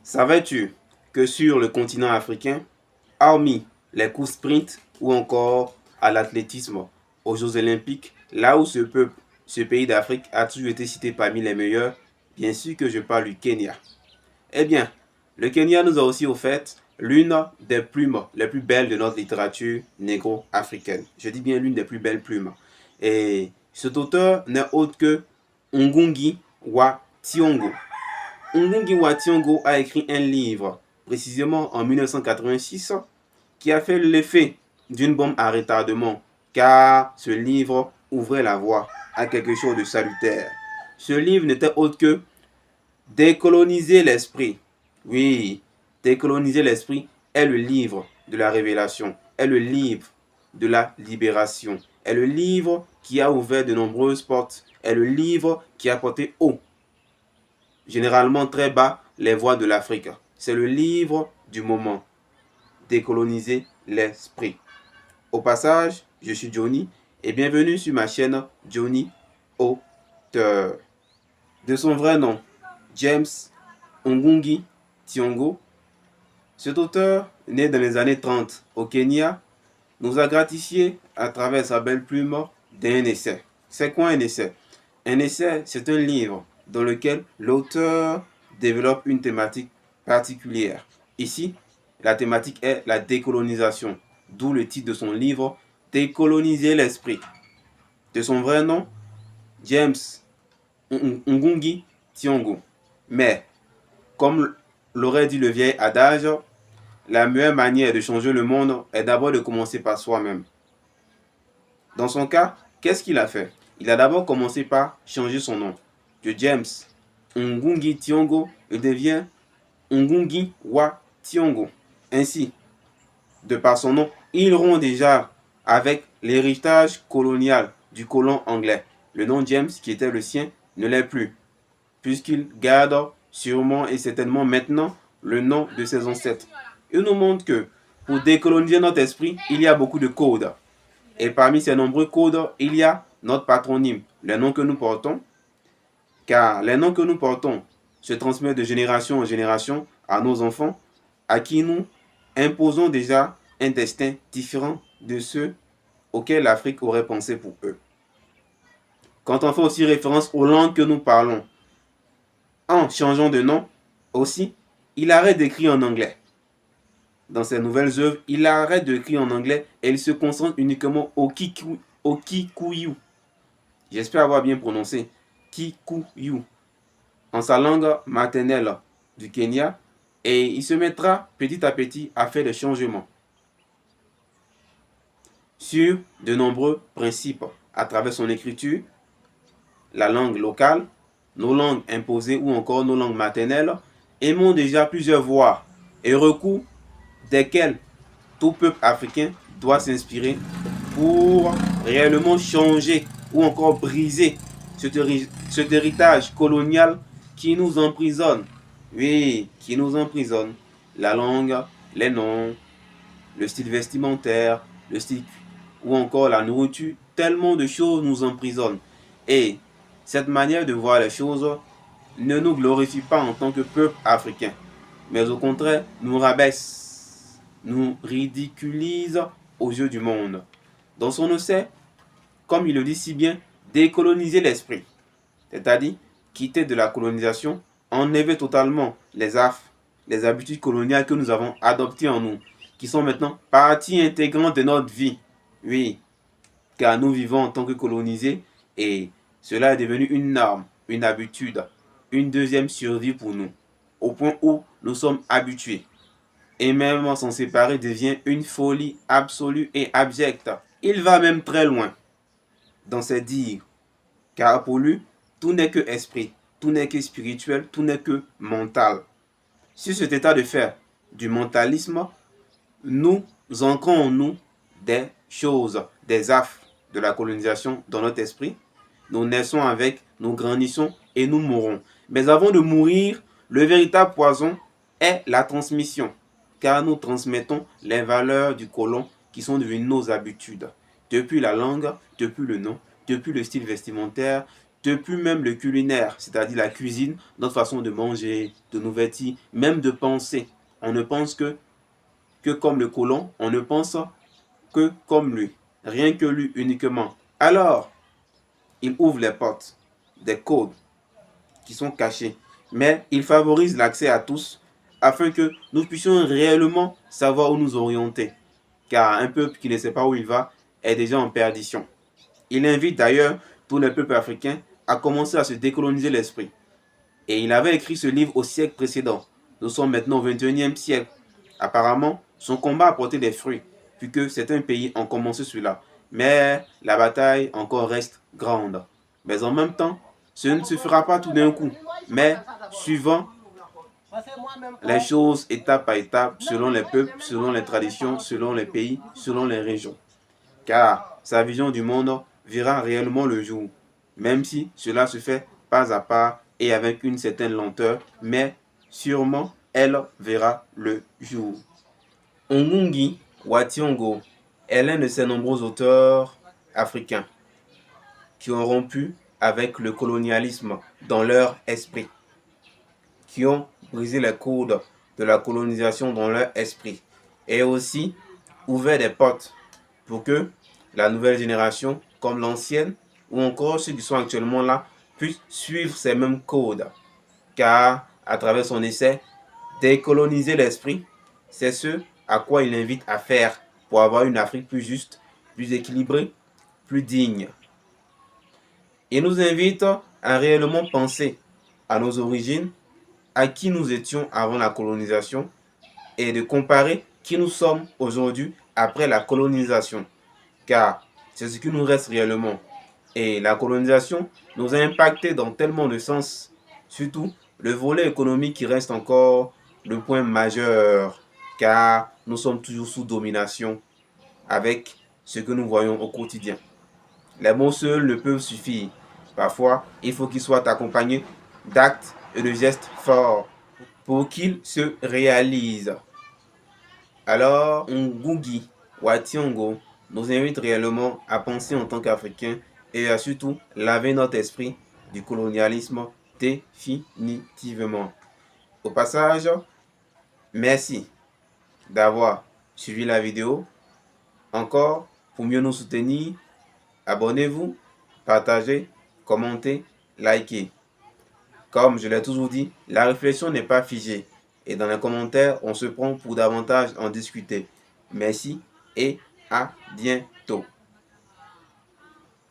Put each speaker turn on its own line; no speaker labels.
Savais-tu que sur le continent africain, hormis les courses sprint ou encore à l'athlétisme aux Jeux Olympiques, là où ce pays d'Afrique a toujours été cité parmi les meilleurs, bien sûr que je parle du Kenya. Eh bien, le Kenya nous a aussi offert l'une des plumes les plus belles de notre littérature négro-africaine. Je dis bien l'une des plus belles plumes. Et cet auteur n'est autre que Ngungi wa Thiong'o. Ngungi wa Thiong'o a écrit un livre, précisément en 1986, qui a fait l'effet d'une bombe à retardement, car ce livre ouvrait la voie à quelque chose de salutaire. Ce livre n'était autre que Décoloniser l'esprit. Oui, décoloniser l'esprit est le livre de la révélation, est le livre de la libération, est le livre qui a ouvert de nombreuses portes, est le livre qui a porté haut, généralement très bas, les voix de l'Afrique. C'est le livre du moment. Décoloniser l'esprit. Au passage, je suis Johnny et bienvenue sur ma chaîne Johnny Auteur. De son vrai nom, James Ngungi Thiong'o, cet auteur, né dans les années 30 au Kenya, nous a gratifié à travers sa belle plume d'un essai. C'est quoi un essai? Un essai, c'est un livre dans lequel l'auteur développe une thématique particulière. Ici, la thématique est la décolonisation, d'où le titre de son livre, Décoloniser l'esprit. De son vrai nom, James Ngungi Thiong'o. Mais, comme l'aurait dit le vieil adage, la meilleure manière de changer le monde est d'abord de commencer par soi-même. Dans son cas, qu'est-ce qu'il a fait? Il a d'abord commencé par changer son nom. De James Ngungi Thiong'o, il devient Ngungi wa Thiong'o. Ainsi, de par son nom, il rompt déjà avec l'héritage colonial du colon anglais. Le nom James, qui était le sien, ne l'est plus, puisqu'il garde sûrement et certainement maintenant le nom de ses ancêtres. Il nous montre que pour décoloniser notre esprit, il y a beaucoup de codes. Et parmi ces nombreux codes, il y a notre patronyme, les noms que nous portons, car les noms que nous portons se transmettent de génération en génération à nos enfants, à qui nous imposons déjà un destin différent de ceux auxquels l'Afrique aurait pensé pour eux. Quand on fait aussi référence aux langues que nous parlons, en changeant de nom, aussi, il arrête d'écrire en anglais. Dans ses nouvelles œuvres, il arrête d'écrire en anglais et il se concentre uniquement au Kikuyu. J'espère avoir bien prononcé. Kikuyu. En sa langue maternelle du Kenya. Et il se mettra petit à petit à faire des changements sur de nombreux principes à travers son écriture, la langue locale, nos langues imposées ou encore nos langues maternelles, aimons déjà plusieurs voix et recours desquels tout peuple africain doit s'inspirer pour réellement changer ou encore briser cet héritage colonial qui nous emprisonne. Oui, qui nous emprisonne. La langue, les noms, le style vestimentaire, le style ou encore la nourriture, tellement de choses nous emprisonnent. Et cette manière de voir les choses ne nous glorifie pas en tant que peuple africain, mais au contraire nous rabaisse, nous ridiculise aux yeux du monde. Dans son essai, comme il le dit si bien, décoloniser l'esprit, c'est-à-dire quitter de la colonisation, enlever totalement les habitudes coloniales que nous avons adoptées en nous, qui sont maintenant partie intégrante de notre vie. Oui, car nous vivons en tant que colonisés et cela est devenu une norme, une habitude, une deuxième survie pour nous, au point où nous sommes habitués. Et même s'en séparer devient une folie absolue et abjecte. Il va même très loin dans ses dires, car pour lui, tout n'est que esprit, tout n'est que spirituel, tout n'est que mental. Sur cet état de faire du mentalisme, nous ancrons en nous des choses, des affres de la colonisation dans notre esprit. Nous naissons avec, nous grandissons et nous mourrons. Mais avant de mourir, le véritable poison est la transmission, car nous transmettons les valeurs du colon qui sont devenues nos habitudes. Depuis la langue, depuis le nom, depuis le style vestimentaire, depuis même le culinaire, c'est-à-dire la cuisine, notre façon de manger, de nous vêtir, même de penser. On ne pense que comme le colon, on ne pense que comme lui, rien que lui uniquement. Alors, il ouvre les portes, des codes qui sont cachés, mais il favorise l'accès à tous afin que nous puissions réellement savoir où nous orienter. Car un peuple qui ne sait pas où il va est déjà en perdition. Il invite d'ailleurs tous les peuples africains à commencer à se décoloniser l'esprit. Et il avait écrit ce livre au siècle précédent. Nous sommes maintenant au 21e siècle. Apparemment, son combat a porté des fruits, puisque certains pays ont commencé cela. Mais la bataille encore reste grande. Mais en même temps, ce ne se fera pas tout d'un coup, mais suivant les choses étape par étape, selon les peuples, selon les traditions, selon les pays, selon les régions. Car sa vision du monde verra réellement le jour, même si cela se fait pas à pas et avec une certaine lenteur, mais sûrement elle verra le jour. Ongungi wa Thiong'o est l'un de ces nombreux auteurs africains qui ont rompu avec le colonialisme dans leur esprit, qui ont brisé les codes de la colonisation dans leur esprit et aussi ouvert des portes pour que la nouvelle génération, comme l'ancienne, ou encore ceux qui sont actuellement là, puissent suivre ces mêmes codes. Car, à travers son essai, décoloniser l'esprit, c'est ce à quoi il invite à faire pour avoir une Afrique plus juste, plus équilibrée, plus digne. Il nous invite à réellement penser à nos origines, à qui nous étions avant la colonisation, et de comparer qui nous sommes aujourd'hui après la colonisation. Car c'est ce qui nous reste réellement. Et la colonisation nous a impacté dans tellement de sens, surtout le volet économique qui reste encore le point majeur, car nous sommes toujours sous domination avec ce que nous voyons au quotidien. Les mots seuls ne peuvent suffire. Parfois, il faut qu'ils soient accompagnés d'actes et de gestes forts pour qu'ils se réalisent. Alors, Ngugi wa Thiong'o nous invite réellement à penser en tant qu'Africains et à surtout laver notre esprit du colonialisme définitivement. Au passage, merci d'avoir suivi la vidéo. Encore, pour mieux nous soutenir, abonnez-vous, partagez, commentez, likez. Comme je l'ai toujours dit, la réflexion n'est pas figée. Et dans les commentaires, on se prend pour davantage en discuter. Merci et à bientôt.